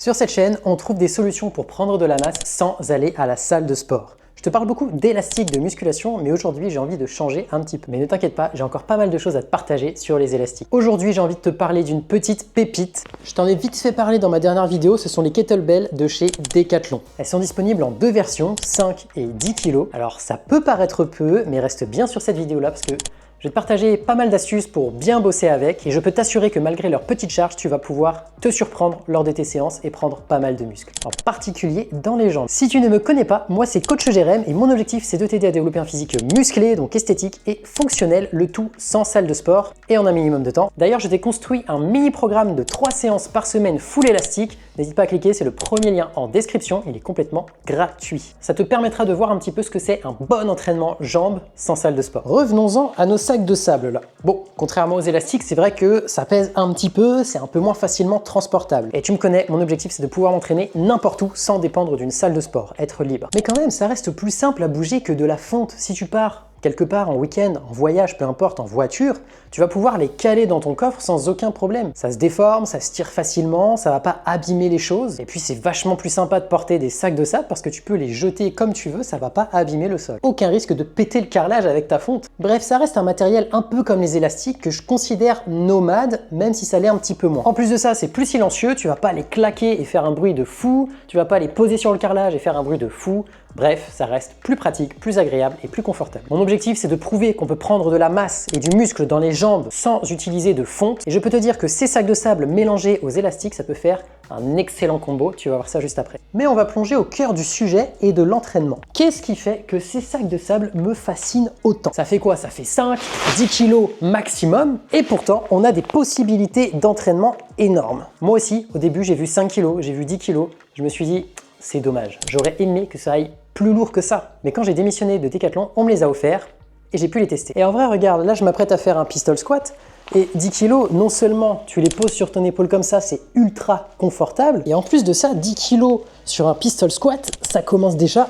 Sur cette chaîne, on trouve des solutions pour prendre de la masse sans aller à la salle de sport. Je te parle beaucoup d'élastiques, de musculation, mais aujourd'hui j'ai envie de changer un petit peu. Mais ne t'inquiète pas, j'ai encore pas mal de choses à te partager sur les élastiques. Aujourd'hui j'ai envie de te parler d'une petite pépite. Je t'en ai vite fait parler dans ma dernière vidéo, ce sont les kettlebells de chez Decathlon. Elles sont disponibles en deux versions, 5 et 10 kg. Alors ça peut paraître peu, mais reste bien sur cette vidéo là parce que je vais te partager pas mal d'astuces pour bien bosser avec et je peux t'assurer que malgré leur petite charge, tu vas pouvoir te surprendre lors de tes séances et prendre pas mal de muscles, en particulier dans les jambes. Si tu ne me connais pas, moi c'est Coach Jérém et mon objectif c'est de t'aider à développer un physique musclé, donc esthétique et fonctionnel, le tout sans salle de sport et en un minimum de temps. D'ailleurs, je t'ai construit un mini programme de 3 séances par semaine full élastique. N'hésite pas à cliquer, c'est le premier lien en description, il est complètement gratuit. Ça te permettra de voir un petit peu ce que c'est un bon entraînement jambes sans salle de sport. Revenons-en à nos sacs de sable là. Bon, contrairement aux élastiques, c'est vrai que ça pèse un petit peu, c'est un peu moins facilement transportable. Et tu me connais, mon objectif c'est de pouvoir m'entraîner n'importe où sans dépendre d'une salle de sport, être libre. Mais quand même, ça reste plus simple à bouger que de la fonte. Si tu pars quelque part en week-end, en voyage, peu importe, en voiture, tu vas pouvoir les caler dans ton coffre sans aucun problème. Ça se déforme, ça se tire facilement, ça va pas abîmer les choses. Et puis c'est vachement plus sympa de porter des sacs de sable parce que tu peux les jeter comme tu veux, ça va pas abîmer le sol. Aucun risque de péter le carrelage avec ta fonte. Bref, ça reste un matériel un peu comme les élastiques que je considère nomade, même si ça l'est un petit peu moins. En plus de ça, c'est plus silencieux, tu vas pas les claquer et faire un bruit de fou, tu vas pas les poser sur le carrelage et faire un bruit de fou. Bref, ça reste plus pratique, plus agréable et plus confortable. Mon objectif, c'est de prouver qu'on peut prendre de la masse et du muscle dans les jambes sans utiliser de fonte. Et je peux te dire que ces sacs de sable mélangés aux élastiques, ça peut faire un excellent combo. Tu vas voir ça juste après. Mais on va plonger au cœur du sujet et de l'entraînement. Qu'est-ce qui fait que ces sacs de sable me fascinent autant? Ça fait quoi? Ça fait 5, 10 kg maximum. Et pourtant, on a des possibilités d'entraînement énormes. Moi aussi, au début, j'ai vu 5 kg, j'ai vu 10 kg. Je me suis dit, c'est dommage. J'aurais aimé que ça aille plus lourd que ça. Mais quand j'ai démissionné de Decathlon, on me les a offerts et j'ai pu les tester. Et en vrai, regarde, là je m'apprête à faire un pistol squat et 10 kg, non seulement tu les poses sur ton épaule comme ça, c'est ultra confortable, et en plus de ça, 10 kg sur un pistol squat, ça commence déjà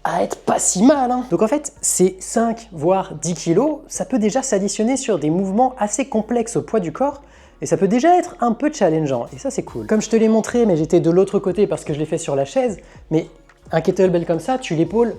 à être pas si mal, hein. Donc en fait, ces 5 voire 10 kg, ça peut déjà s'additionner sur des mouvements assez complexes au poids du corps. Et ça peut déjà être un peu challengeant, et ça c'est cool. Comme je te l'ai montré, mais j'étais de l'autre côté parce que je l'ai fait sur la chaise, mais un kettlebell comme ça, tu l'épaules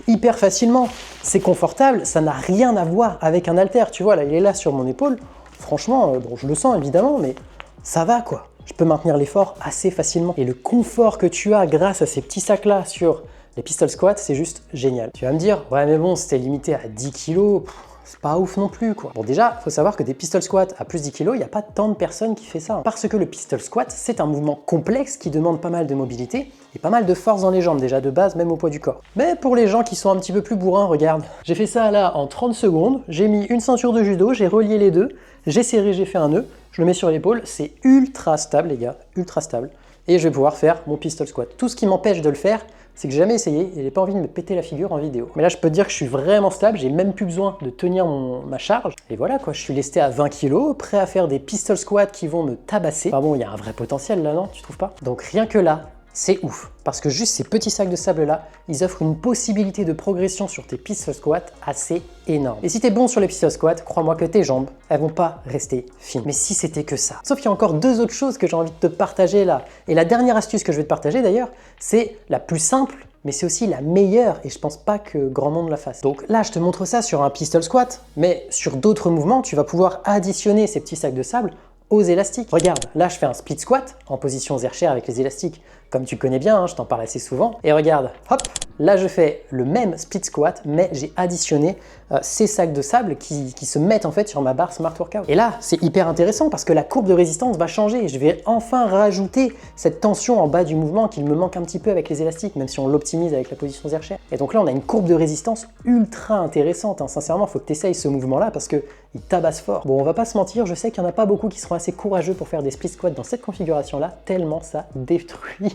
hyper facilement. C'est confortable, ça n'a rien à voir avec un haltère. Tu vois, là, il est là sur mon épaule. Franchement, bon, je le sens évidemment, mais ça va quoi. Je peux maintenir l'effort assez facilement. Et le confort que tu as grâce à ces petits sacs-là sur les pistol squats, c'est juste génial. Tu vas me dire, ouais mais bon, c'était limité à 10 kg. C'est pas ouf non plus quoi. Bon déjà, faut savoir que des pistol squats à plus 10 kg, il n'y a pas tant de personnes qui font ça. Parce que le pistol squat, c'est un mouvement complexe qui demande pas mal de mobilité et pas mal de force dans les jambes déjà de base, même au poids du corps. Mais pour les gens qui sont un petit peu plus bourrins, regarde. J'ai fait ça là en 30 secondes, j'ai mis une ceinture de judo, j'ai relié les deux, j'ai serré, j'ai fait un nœud, je le mets sur l'épaule, c'est ultra stable les gars, ultra stable. Et je vais pouvoir faire mon pistol squat. Tout ce qui m'empêche de le faire, c'est que j'ai jamais essayé et j'ai pas envie de me péter la figure en vidéo. Mais là, je peux te dire que je suis vraiment stable, j'ai même plus besoin de tenir ma charge. Et voilà quoi, je suis lesté à 20 kg, prêt à faire des pistol squats qui vont me tabasser. Enfin bon, il y a un vrai potentiel là, non? Tu trouves pas? Donc rien que là, c'est ouf. Parce que juste ces petits sacs de sable là, ils offrent une possibilité de progression sur tes pistol squats assez énorme. Et si t'es bon sur les pistol squats, crois-moi que tes jambes, elles vont pas rester fines. Mais si c'était que ça. Sauf qu'il y a encore deux autres choses que j'ai envie de te partager là. Et la dernière astuce que je vais te partager d'ailleurs, c'est la plus simple, mais c'est aussi la meilleure et je pense pas que grand monde la fasse. Donc là, je te montre ça sur un pistol squat, mais sur d'autres mouvements, tu vas pouvoir additionner ces petits sacs de sable aux élastiques. Regarde, là je fais un split squat en position Zercher avec les élastiques, comme tu connais bien, hein, je t'en parle assez souvent. Et regarde, hop, là je fais le même split squat, mais j'ai additionné ces sacs de sable qui se mettent en fait sur ma barre Smart Workout. Et là, c'est hyper intéressant parce que la courbe de résistance va changer. Je vais enfin rajouter cette tension en bas du mouvement qu'il me manque un petit peu avec les élastiques, même si on l'optimise avec la position Zercher. Et donc là, on a une courbe de résistance ultra intéressante. Hein. Sincèrement, il faut que tu essayes ce mouvement-là parce qu'il tabasse fort. Bon, on va pas se mentir, je sais qu'il n'y en a pas beaucoup qui seront assez courageux pour faire des split squats dans cette configuration-là, tellement ça détruit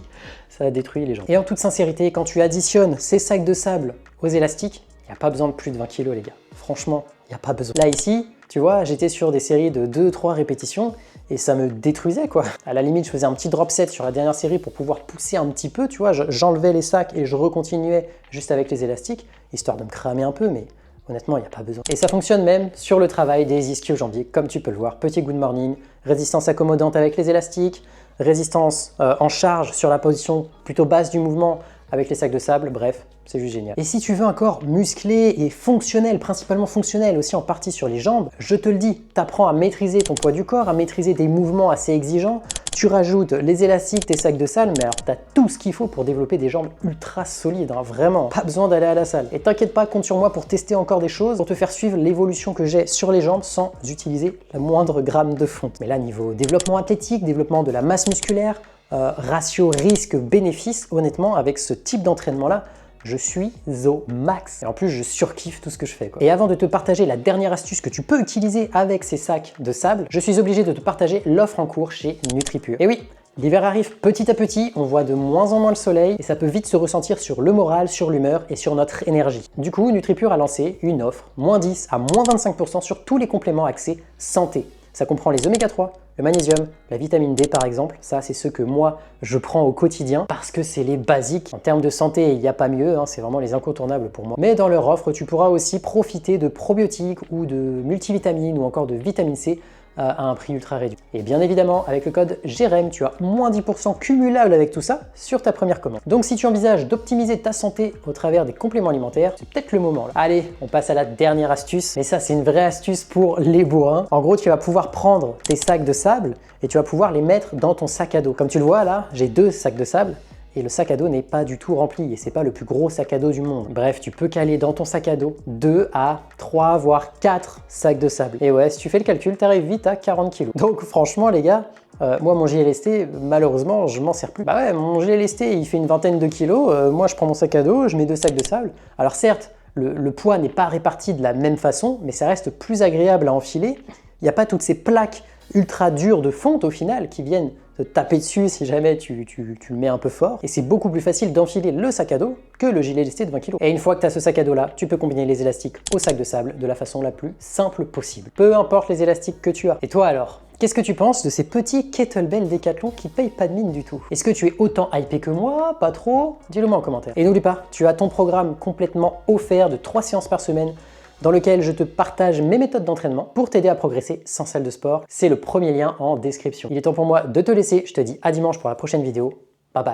les jambes. Et en toute sincérité, quand tu additionnes ces sacs de sable aux élastiques, il n'y a pas besoin de plus de 20 kg les gars. Franchement, il n'y a pas besoin. Là ici, tu vois, j'étais sur des séries de 2-3 répétitions et ça me détruisait quoi. À la limite, je faisais un petit drop set sur la dernière série pour pouvoir pousser un petit peu, tu vois, j'enlevais les sacs et je recontinuais juste avec les élastiques, histoire de me cramer un peu, mais honnêtement, il n'y a pas besoin. Et ça fonctionne même sur le travail des ischio-jambiers, comme tu peux le voir. Petit good morning, résistance accommodante avec les élastiques, résistance en charge sur la position plutôt basse du mouvement avec les sacs de sable, bref, c'est juste génial. Et si tu veux un corps musclé et fonctionnel, principalement fonctionnel aussi en partie sur les jambes, je te le dis, tu apprends à maîtriser ton poids du corps, à maîtriser des mouvements assez exigeants, tu rajoutes les élastiques, tes sacs de sable, mais alors tu as tout ce qu'il faut pour développer des jambes ultra solides, hein, vraiment, pas besoin d'aller à la salle. Et t'inquiète pas, compte sur moi pour tester encore des choses, pour te faire suivre l'évolution que j'ai sur les jambes sans utiliser la moindre gramme de fonte. Mais là, niveau développement athlétique, développement de la masse musculaire, ratio risque-bénéfice, honnêtement, avec ce type d'entraînement-là, je suis au max. Et en plus, je surkiffe tout ce que je fais, quoi. Et avant de te partager la dernière astuce que tu peux utiliser avec ces sacs de sable, je suis obligé de te partager l'offre en cours chez NutriPure. Et oui, l'hiver arrive petit à petit, on voit de moins en moins le soleil et ça peut vite se ressentir sur le moral, sur l'humeur et sur notre énergie. Du coup, NutriPure a lancé une offre -10 à -25% sur tous les compléments axés santé. Ça comprend les oméga 3, le magnésium, la vitamine D par exemple. Ça, c'est ceux que moi, je prends au quotidien parce que c'est les basiques. En termes de santé, il n'y a pas mieux, hein, c'est vraiment les incontournables pour moi. Mais dans leur offre, tu pourras aussi profiter de probiotiques ou de multivitamines ou encore de vitamine C à un prix ultra réduit. Et bien évidemment, avec le code JEREM, tu as -10% cumulable avec tout ça sur ta première commande. Donc si tu envisages d'optimiser ta santé au travers des compléments alimentaires, c'est peut-être le moment là. Allez, on passe à la dernière astuce. Mais ça, c'est une vraie astuce pour les bourrins. En gros, tu vas pouvoir prendre tes sacs de sable et tu vas pouvoir les mettre dans ton sac à dos. Comme tu le vois là, j'ai 2 sacs de sable. Et le sac à dos n'est pas du tout rempli et c'est pas le plus gros sac à dos du monde. Bref, tu peux caler dans ton sac à dos 2 à 3 voire 4 sacs de sable. Et ouais, si tu fais le calcul, tu arrives vite à 40 kg. Donc franchement les gars, moi mon JLST, malheureusement, je m'en sers plus. Bah ouais, mon JLST il fait une vingtaine de kilos, moi je prends mon sac à dos, je mets 2 sacs de sable. Alors certes, le poids n'est pas réparti de la même façon, mais ça reste plus agréable à enfiler. Il n'y a pas toutes ces plaques ultra dures de fonte au final qui viennent te taper dessus si jamais tu le mets un peu fort. Et c'est beaucoup plus facile d'enfiler le sac à dos que le gilet lesté de 20 kg. Et une fois que tu as ce sac à dos là, tu peux combiner les élastiques au sac de sable de la façon la plus simple possible. Peu importe les élastiques que tu as. Et toi alors ? Qu'est-ce que tu penses de ces petits kettlebells Decathlon qui payent pas de mine du tout? Est-ce que tu es autant hypé que moi? Pas trop? Dis-le moi en commentaire. Et n'oublie pas, tu as ton programme complètement offert de 3 séances par semaine dans lequel je te partage mes méthodes d'entraînement pour t'aider à progresser sans salle de sport. C'est le premier lien en description. Il est temps pour moi de te laisser. Je te dis à dimanche pour la prochaine vidéo. Bye bye.